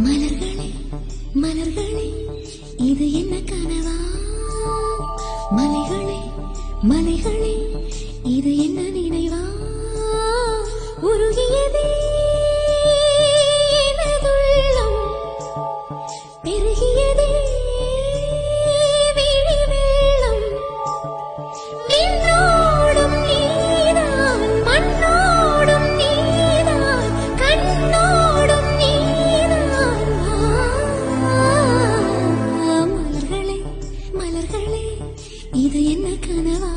மலர்களே மலர்களே இது என்ன கனவா? மலைகளே மலைகளே இது என்ன நினைவா? உருகியதே எனதுள்ளம், பெருகியதே விழி வெள்ளம். விண்ணோடும் நீதான், மண்ணோடும் நீதான், கண்ணோடும் நீதான். மலர்களே மலர்களே இது என்ன கனவா?